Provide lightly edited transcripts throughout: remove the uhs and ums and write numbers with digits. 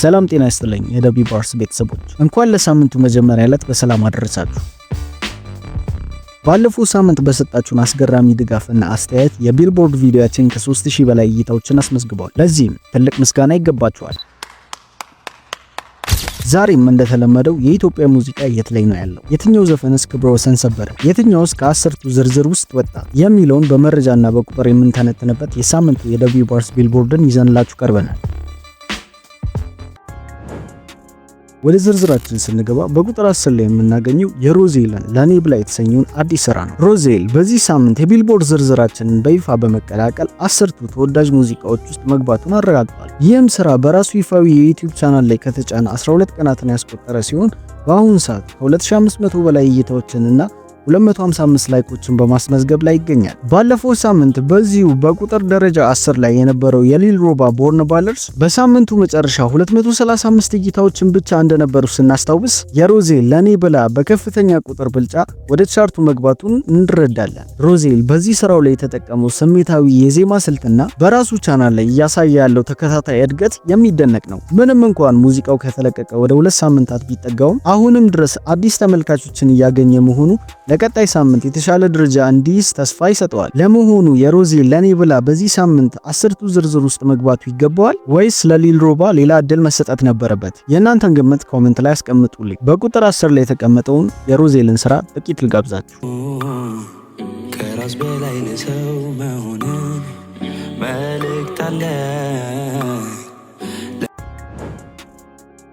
ሰላም ጤና ይስጥልኝ የደቢ ባርስ ቤተሰቦች እንኳን ለሳምንቱ መጀመሪያ ዕለት በሰላም አደረሳችሁ። ባለፈው ሳምንት በሰጣችሁን አስገራሚ ድጋፍና አስተያየት የቢልቦርድ ቪዲዮአችን ከ3000 በላይ እይታዎችን አስመዝግቧል። ለዚህም ትልቅ ምስጋና ይገባችኋል። ዛሬም እንደተለመደው የኢትዮጵያ ሙዚቃ የት ላይ ነው ያለው? የትኛው ዘፈንስ ክብረ ወሰን ሰበረ? የትኛውስ ከ10ቱ ዝርዝር ውስጥ ወጣ? የሚለውን በመረጃና በቁጥር የምንተነትንበት የሳምንቱ የደቢ ባርስ ቢልቦርድን ይዘንላችሁ ቀርበናል። ወደ ዝርዝራችን ስንገባ በቁጥር 10 ላይ የምናገኘው የሮዜልን ለኔ ብላ የተሰኘውን አዲስ ስራ ነው። ሮዜል በዚህ ሳምንት የቢልቦርድ ዝርዝራችንን በይፋ በመቀላቀል 10ቱ ተወዳጅ ሙዚቃዎች ውስጥ መግባቱን አረጋግጧል። ይህም ስራ በራሱ ይፋዊ የዩቲዩብ ቻናል ላይ ከተጫነ 12 ቀናትን ያስቆጠረ ሲሆን በአሁኑ ሰዓት ከ2500 በላይ እይታዎችንና 255 ላይኮችን በማስመዝገብ ላይ ይገኛል። ባለፈው ሳምንት በዚሁ በቁጥር ደረጃ 10 ላይ የነበረው የሊል ሮባ ቦርን ባለርስ በሳምንቱ መጨረሻ 235 እይታዎችን ብቻ እንደነበሩ ስናስታውስ የሮዜል ለኔ ብላ በከፍተኛ ቁጥር ብልጫ ወደ ቻርቱ መግባቱን እንረዳለን። ሮዜል በዚህ ስራው ላይ የተጠቀመው ስሜታዊ የዜማ ስልትና በራሱ ቻናል ላይ እያሳየ ያለው ተከታታይ እድገት የሚደነቅ ነው። ምንም እንኳን ሙዚቃው ከተለቀቀ ወደ 2 ሳምንታት ቢጠጋውም አሁንም ድረስ አዲስ ተመልካቾችን እያገኘ መሆኑ ለቀጣይ ሳምንት የተሻለ ደረጃ እንዲይዝ ተስፋ ይሰጠዋል። ለመሆኑ የሮዜል ለኔ ብላ በዚህ ሳምንት 10ቱ ዝርዝር ውስጥ መግባቱ ይገባዋል ወይስ ለሊል ሮባ ሌላ እድል መሰጠት ነበረበት? የእናንተን ግምት ኮሜንት ላይ አስቀምጡልኝ። በቁጥር 10 ላይ የተቀመጠውን የሮዜልን ስራ ጥቂት ልጋብዛችሁ። ከራስ በላይ ለሰው መሆን መልእክት አለ።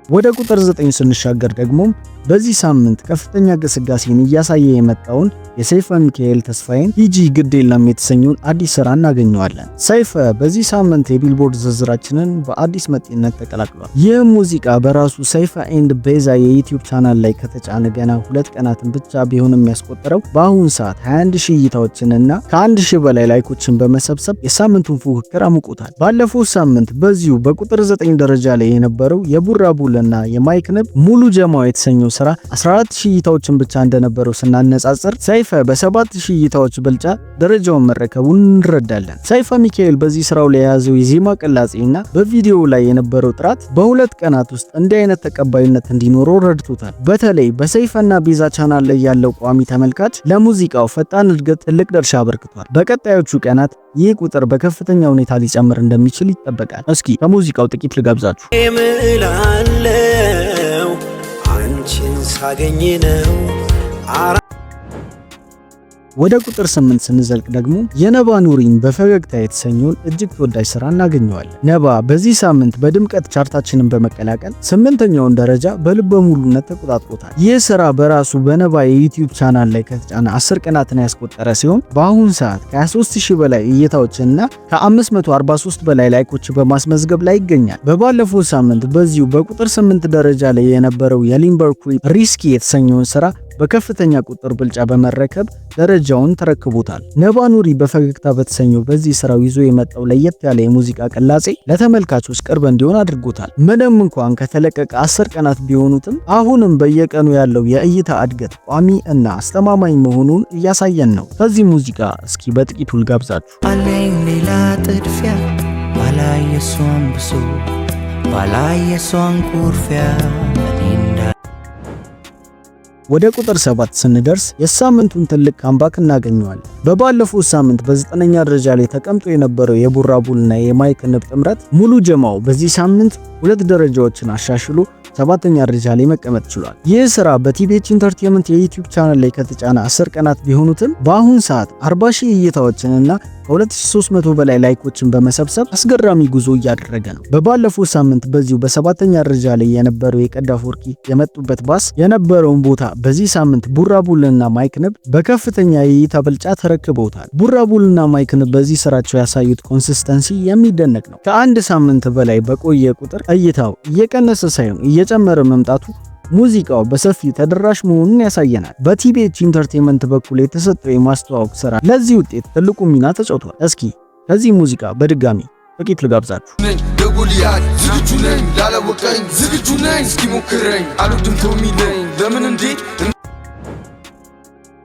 ወደ ቁጥር 9 ስንሻገር ደግሞ በዚህ ሳምንት ከፍተኛ ግስጋሴን እያሳየ የመጣውን የሰይፈ ሚካኤል ተስፋዬን ሂጂ ግድ የለም የተሰኘውን አዲስ ስራ እናገኘዋለን። ሰይፈ በዚህ ሳምንት የቢልቦርድ ዝርዝራችንን በአዲስ መጤነት ተቀላቅሏል። ይህ ሙዚቃ በራሱ ሰይፈ ኤንድ ቤዛ የዩቲዩብ ቻናል ላይ ከተጫነ ገና 2 ቀናትን ብቻ ቢሆንም ያስቆጠረው በአሁኑ ሰዓት 21000 እይታዎችንና ከ1000 በላይ ላይኮችን በመሰብሰብ የሳምንቱን ፉክክር አሙቆታል። ባለፈው ሳምንት በዚሁ በቁጥር 9 ደረጃ ላይ የነበረው የቡራቡልና የማይክ ንብ ሙሉ ጀማው የተሰኘው ስራ 14000 እይታዎችን ብቻ እንደነበረው ስናነጻጽር ሰይፈ በ7000 እይታዎች ብልጫ ደረጃውን መረከቡን እንረዳለን። ሰይፈ ሚካኤል በዚህ ስራው ላይ የያዘው የዜማ ቅላጼና በቪዲዮው ላይ የነበረው ጥራት በ2 ቀናት ውስጥ እንዲህ አይነት ተቀባይነት እንዲኖረው ረድቶታል። በተለይ በሰይፈና ቤዛ ቻናል ላይ ያለው ቋሚ ተመልካች ለሙዚቃው ፈጣን እድገት ትልቅ ድርሻ አበርክቷል። በቀጣዮቹ ቀናት ይህ ቁጥር በከፍተኛ ሁኔታ ሊጨምር እንደሚችል ይጠበቃል። እስኪ ከሙዚቃው ጥቂት ልጋብዛችሁ። አንቺን ሳገኝ ነው። ወደ ቁጥር 8 ስንዘልቅ ደግሞ የነባ ኑሪን በፈገግታ የተሰኘውን እጅግ ተወዳጅ ስራ እናገኘዋለን። ነባ በዚህ ሳምንት በድምቀት ቻርታችንን በመቀላቀል 8ኛውን ደረጃ በልበ ሙሉነት ተቆጣጥሮታል። ይህ ስራ በራሱ በነባ የዩቲዩብ ቻናል ላይ ከተጫነ 10 ቀናትን ያስቆጠረ ሲሆን በአሁኑ ሰዓት ከ23000 በላይ እይታዎችንና ከ543 በላይ ላይኮች በማስመዝገብ ላይ ይገኛል። በባለፈው ሳምንት በዚሁ በቁጥር 8 ደረጃ ላይ የነበረው የሊምበርኩ ሪስኪ የተሰኘውን ስራ በከፍተኛ ቁጥር ብልጫ በመረከብ ደረጃውን ተረክቦታል። ነባ ኑሪ በፈገግታ በተሰኘው በዚህ ስራው ይዞ የመጣው ለየት ያለ የሙዚቃ ቅላጼ ለተመልካቾች ቅርብ እንዲሆን አድርጎታል። ምንም እንኳን ከተለቀቀ 10 ቀናት ቢሆኑትም አሁንም በየቀኑ ያለው የእይታ እድገት ቋሚ እና አስተማማኝ መሆኑን እያሳየን ነው። ከዚህ ሙዚቃ እስኪ በጥቂቱ ልጋብዛችሁ። አለኝ ሌላ ጥድፊያ ባላይ የሷን ብሶ ባላይ የሷን ኩርፊያ። ወደ ቁጥር 7 ስንደርስ የሳምንቱን ትልቅ ካምባክ እናገኘዋለን። በባለፈው ሳምንት በ9ኛ ደረጃ ላይ ተቀምጦ የነበረው የቡራቡልና የማይክ ንብ ጥምረት ሙሉ ጀማው በዚህ ሳምንት 2 ደረጃዎችን አሻሽሎ 7ኛ ደረጃ ላይ መቀመጥ ችሏል። ይህ ስራ በቲቤች ኢንተርቴይንመንት የዩቲዩብ ቻናል ላይ ከተጫነ 10 ቀናት ቢሆኑትም በአሁን ሰዓት 40000 እይታዎችንና ከ2300 በላይ ላይኮችን በመሰብሰብ አስገራሚ ጉዞ እያደረገ ነው። በባለፈው ሳምንት በዚሁ በ7ኛ ደረጃ ላይ የነበረው የቀዳፍ ወርቂ የመጡበት ባስ የነበረውን ቦታ በዚህ ሳምንት ቡራቡልና ማይክ ንብ በከፍተኛ የእይታ ብልጫ ተረክበውታል። ቡራቡልና ማይክ ንብ በዚህ ስራቸው ያሳዩት ኮንሲስተንሲ የሚደነቅ ነው። ከአንድ ሳምንት በላይ በቆየ ቁጥር እይታው እየቀነሰ ሳይሆን እየጨመረ መምጣቱ ሙዚቃው በሰፊው ተደራሽ መሆኑን ያሳየናል። በቲቤች ኢንተርቴይንመንት በኩል የተሰጠው የማስተዋወቅ ስራ ለዚህ ውጤት ትልቁ ሚና ተጫውቷል። እስኪ ከዚህ ሙዚቃ በድጋሚ ጥቂት ልጋብዛችሁ። ለጎልያድ ዝግጁ ነኝ፣ ላለወቀኝ ዝግጁ ነኝ፣ እስኪ ሞክረኝ አሉድም ቶሚ ነኝ ለምን እንዴት።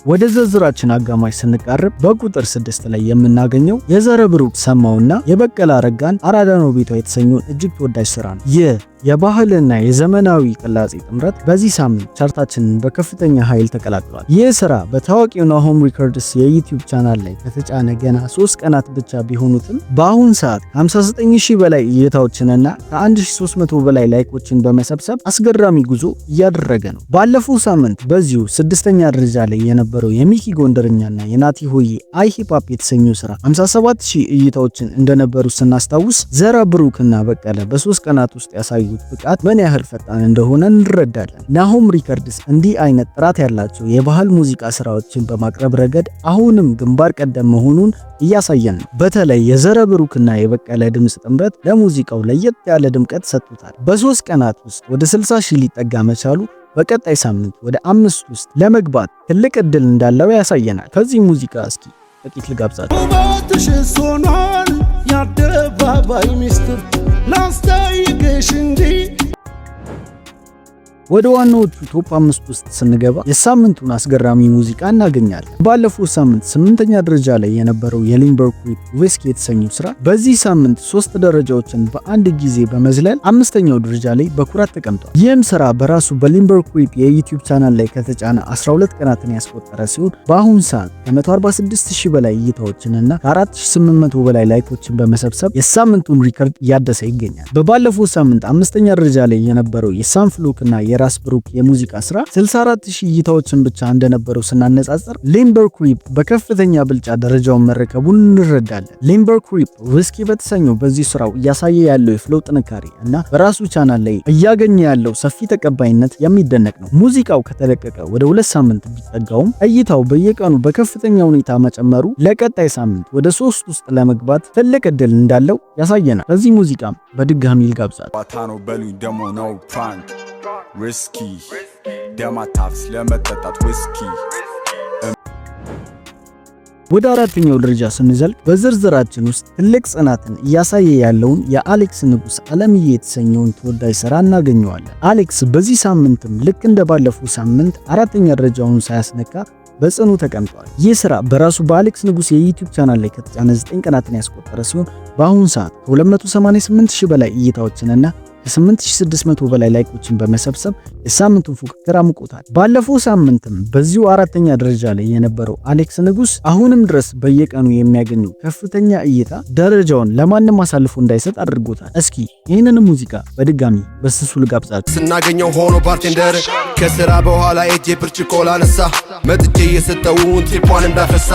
ወደ ዝርዝራችን አጋማሽ ስንቃርብ በቁጥር 6 ላይ የምናገኘው የዘረ ብሩክ ሰማውና የበቀለ አረጋን አራዳ ነው ቤቷ የተሰኘውን እጅግ ተወዳጅ ስራ ነው። ይህ የባህልና የዘመናዊ ቅላጼ ጥምረት በዚህ ሳምንት ቻርታችንን በከፍተኛ ኃይል ተቀላቅሏል። ይህ ስራ በታዋቂው ናሆም ሪከርድስ የዩቲዩብ ቻናል ላይ ከተጫነ ገና 3 ቀናት ብቻ ቢሆኑትም በአሁን ሰዓት 59000 በላይ እይታዎችንና ከ1300 በላይ ላይኮችን በመሰብሰብ አስገራሚ ጉዞ እያደረገ ነው። ባለፈው ሳምንት በዚሁ 6ኛ ደረጃ ላይ የነበረው የሚኪ ጎንደርኛና የናቲ ሆዬ አይ ሂፕ ሆፕ የተሰኘው ስራ 57000 እይታዎችን እንደነበሩ ስናስታውስ ዘራ ብሩክና በቀለ በ3 ቀናት ውስጥ ያሳዩት ብቃት ምን ያህል ፈጣን እንደሆነ እንረዳለን። ናሆም ሪከርድስ እንዲህ አይነት ጥራት ያላቸው የባህል ሙዚቃ ስራዎችን በማቅረብ ረገድ አሁንም ግንባር ቀደም መሆኑን እያሳየን ነው። በተለይ የዘረ ብሩክና የበቀለ ድምጽ ጥምረት ለሙዚቃው ለየት ያለ ድምቀት ሰጥቶታል። በ3 ቀናት ውስጥ ወደ 60000 ሊጠጋ መቻሉ በቀጣይ ሳምንት ወደ 5 ውስጥ ለመግባት ትልቅ እድል እንዳለው ያሳየናል። ከዚህ ሙዚቃ እስኪ ጥቂት ልጋብዛችሁ። ሆኗል የአደባባይ ሚስጥር ላስጠይቅሽ እንጂ። ወደ ዋናዎቹ ቶፕ 5 ውስጥ ስንገባ የሳምንቱን አስገራሚ ሙዚቃ እናገኛለን። ባለፈው ሳምንት 8ኛ ደረጃ ላይ የነበረው የሊምበር ኩዊፕ ዊስኪ የተሰኘው ስራ በዚህ ሳምንት 3 ደረጃዎችን በአንድ ጊዜ በመዝለል 5ኛው ደረጃ ላይ በኩራት ተቀምጧል። ይህም ስራ በራሱ በሊምበር ኩዊፕ የዩቲዩብ ቻናል ላይ ከተጫነ 12 ቀናትን ያስቆጠረ ሲሆን በአሁን ሰዓት ከ146000 በላይ እይታዎችንና ከ4800 በላይ ላይኮችን በመሰብሰብ የሳምንቱን ሪከርድ እያደሰ ይገኛል። በባለፈው ሳምንት 5ኛ ደረጃ ላይ የነበረው የሳንፍሎክና የራስ ብሩክ የሙዚቃ ስራ 64000 እይታዎችን ብቻ እንደነበረው ስናነጻጽር ሊምበር ኩዊፕ በከፍተኛ ብልጫ ደረጃውን መረከቡን እንረዳለን። ሊምበር ኩዊፕ ዊስኪ በተሰኘው በዚህ ስራው እያሳየ ያለው የፍሎው ጥንካሬ እና በራሱ ቻናል ላይ እያገኘ ያለው ሰፊ ተቀባይነት የሚደነቅ ነው። ሙዚቃው ከተለቀቀ ወደ 2 ሳምንት ቢጠጋውም እይታው በየቀኑ በከፍተኛ ሁኔታ መጨመሩ ለቀጣይ ሳምንት ወደ 3 ውስጥ ለመግባት ትልቅ እድል እንዳለው ያሳየናል። በዚህ ሙዚቃም በድጋሚ ልጋብዛት። ሪስኪ ደማታፍስ ለመጠጣት ዊስኪ። ወደ 4ኛው ደረጃ ስንዘልቅ በዝርዝራችን ውስጥ ትልቅ ጽናትን እያሳየ ያለውን የአሌክስ ንጉስ አለምዬ የተሰኘውን ተወዳጅ ስራ እናገኘዋለን። አሌክስ በዚህ ሳምንትም ልክ እንደባለፈው ሳምንት 4ኛ ደረጃውን ሳያስነካ በጽኑ ተቀምጧል። ይህ ስራ በራሱ በአሌክስ ንጉስ የዩቲዩብ ቻናል ላይ ከተጫነ 9 ቀናትን ያስቆጠረ ሲሆን በአሁን ሰዓት ከ288000 በላይ እይታዎችንና ከ8600 በላይ ላይኮችን በመሰብሰብ የሳምንቱን ፉክክር አምቆታል። ባለፈው ሳምንትም በዚሁ 4ኛ ደረጃ ላይ የነበረው አሌክስ ንጉስ አሁንም ድረስ በየቀኑ የሚያገኘው ከፍተኛ እይታ ደረጃውን ለማንም አሳልፎ እንዳይሰጥ አድርጎታል። እስኪ ይህንን ሙዚቃ በድጋሚ በስሱ ልጋብዛችሁ። ስናገኘው ሆኖ ባርቴንደር ከስራ በኋላ እጄ ብርጭቆ ላነሳ መጥቼ የሰጠውን ትሪፓን እንዳፈሳ።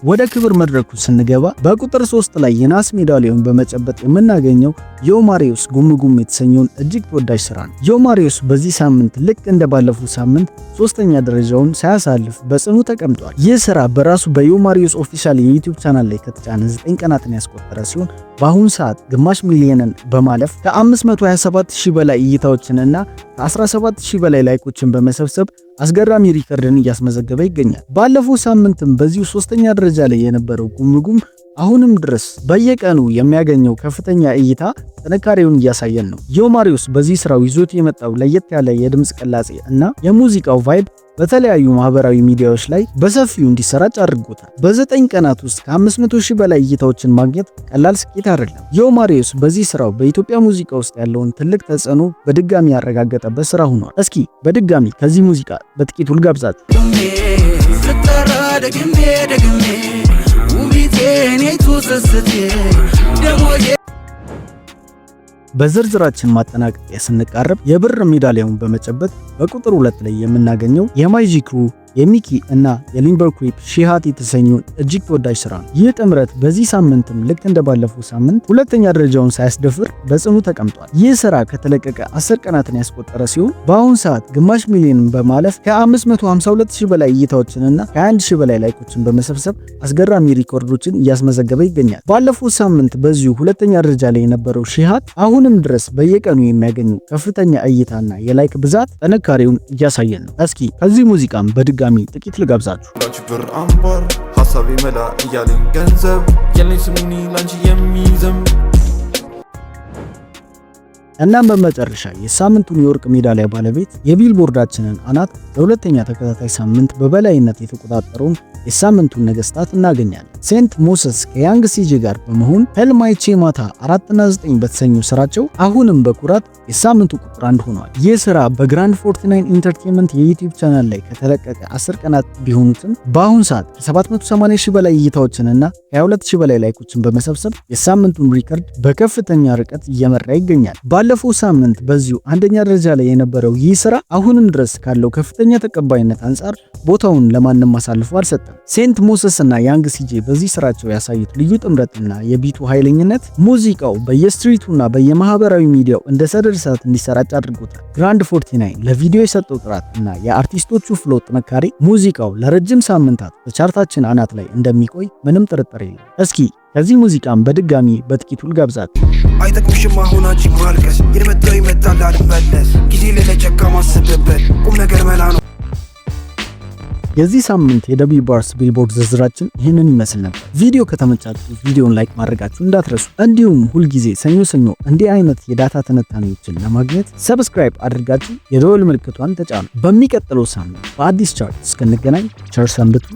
ወደ ክብር መድረኩ ስንገባ በቁጥር 3 ላይ የናስ ሜዳሊያውን በመጨበጥ የምናገኘው ዮማሪዮስ ጉምጉም የተሰኘውን እጅግ ተወዳጅ ስራ ነው። ዮማሪዮስ በዚህ ሳምንት ልክ እንደባለፈው ሳምንት 3ኛ ደረጃውን ሳያሳልፍ በጽኑ ተቀምጧል። ይህ ስራ በራሱ በዮማሪዮስ ኦፊሻል የዩቲዩብ ቻናል ላይ ከተጫነ 9 ቀናትን ያስቆጠረ ሲሆን በአሁን ሰዓት ግማሽ ሚሊዮንን በማለፍ ከ527000 በላይ እይታዎችንና ከ17000 በላይ ላይኮችን በመሰብሰብ አስገራሚ ሪከርድን እያስመዘገበ ይገኛል። ባለፈው ሳምንትም በዚሁ 3ኛ ደረጃ ላይ የነበረው ጉምጉም አሁንም ድረስ በየቀኑ የሚያገኘው ከፍተኛ እይታ ጥንካሬውን እያሳየን ነው። ዮማሪዮስ በዚህ ስራው ይዞት የመጣው ለየት ያለ የድምጽ ቅላጼ እና የሙዚቃው ቫይብ በተለያዩ ማህበራዊ ሚዲያዎች ላይ በሰፊው እንዲሰራጭ አድርጎታል። በ9 ቀናት ውስጥ ከ500000 በላይ እይታዎችን ማግኘት ቀላል ስኬት አይደለም። ዮማሪዮስ በዚህ ስራው በኢትዮጵያ ሙዚቃ ውስጥ ያለውን ትልቅ ተጽዕኖ በድጋሚ ያረጋገጠበት ስራ ሆኗል። እስኪ በድጋሚ ከዚህ ሙዚቃ በጥቂቱ ልጋብዛችሁ። በዝርዝራችን ማጠናቀቂያ ስንቃረብ የብር ሜዳሊያውን በመጨበጥ በቁጥር 2 ላይ የምናገኘው የማይጂ ክሩ የሚኪ እና የሊምበር ኩዊፕ ሺሃት የተሰኘውን እጅግ ተወዳጅ ስራ ነው። ይህ ጥምረት በዚህ ሳምንትም ልክ እንደባለፈው ሳምንት 2ኛ ደረጃውን ሳያስደፍር በጽኑ ተቀምጧል። ይህ ስራ ከተለቀቀ 10 ቀናትን ያስቆጠረ ሲሆን በአሁን ሰዓት ግማሽ ሚሊዮንን በማለፍ ከ552000 በላይ እይታዎችንና ከ1000 በላይ ላይኮችን በመሰብሰብ አስገራሚ ሪኮርዶችን እያስመዘገበ ይገኛል። ባለፈው ሳምንት በዚሁ 2ኛ ደረጃ ላይ የነበረው ሺሃት አሁንም ድረስ በየቀኑ የሚያገኙ ከፍተኛ እይታና የላይክ ብዛት ጥንካሬውን እያሳየን ነው። እስኪ ከዚህ ሙዚቃም በድጋሚ ጥቂት ልጋብዛችሁ። ብር አምባር ሐሳቤ መላ እያለኝ ገንዘብ የለኝ ስሙኒ ላንቺ የሚዘም። እናም በመጨረሻ የሳምንቱን የወርቅ ሜዳሊያ ባለቤት የቢልቦርዳችንን አናት ለሁለተኛ ተከታታይ ሳምንት በበላይነት የተቆጣጠረውን የሳምንቱን ነገስታት እናገኛለን። ሴንት ሞሰስ ከያንግ ሲጂ ጋር በመሆን ህልማይቼ ማታ 4 እና 9 በተሰኙ ስራቸው አሁንም በኩራት የሳምንቱ ቁጥር 1 ሆኗል። ይህ ስራ በግራንድ 49 ኢንተርቴይንመንት የዩቲዩብ ቻናል ላይ ከተለቀቀ 10 ቀናት ቢሆኑትም በአሁን ሰዓት ከ780 ሺህ በላይ እይታዎችንና ከ22 ሺህ በላይ ላይኮችን በመሰብሰብ የሳምንቱን ሪከርድ በከፍተኛ ርቀት እየመራ ይገኛል። ባለፈው ሳምንት በዚሁ አንደኛ ደረጃ ላይ የነበረው ይህ ስራ አሁንም ድረስ ካለው ከፍተኛ ተቀባይነት አንጻር ቦታውን ለማንም አሳልፎ አልሰጠም። ሴንት ሞሰስ እና ያንግ ሲጂ በዚህ ስራቸው ያሳዩት ልዩ ጥምረትና የቢቱ ኃይለኝነት ሙዚቃው በየስትሪቱና በየማህበራዊ ሚዲያው እንደ ሰደድ እሳት እንዲሰራጭ አድርጎታል። ግራንድ 49 ለቪዲዮ የሰጠው ጥራት እና የአርቲስቶቹ ፍሎ ጥንካሬ ሙዚቃው ለረጅም ሳምንታት በቻርታችን አናት ላይ እንደሚቆይ ምንም ጥርጥር የለም። እስኪ ከዚህ ሙዚቃም በድጋሚ በጥቂቱ ልጋብዛችሁ። አይጠቅምሽም አሁን አንቺ ማልቀስ የመጣው ይመጣል አልመለስ ጊዜ ለለጨካ ማስብበት ቁም ነገር መላ ነው። የዚህ ሳምንት የደብሊው ባርስ ቢልቦርድ ዝርዝራችን ይህንን ይመስል ነበር። ቪዲዮ ከተመቻችሁ ቪዲዮን ላይክ ማድረጋችሁ እንዳትረሱ። እንዲሁም ሁልጊዜ ሰኞ እንዲህ አይነት የዳታ ትንታኔዎችን ለማግኘት ሰብስክራይብ አድርጋችሁ የደወል ምልክቷን ተጫኑ። በሚቀጥለው ሳምንት በአዲስ ቻርት እስክንገናኝ ቸር ሰንብቱ።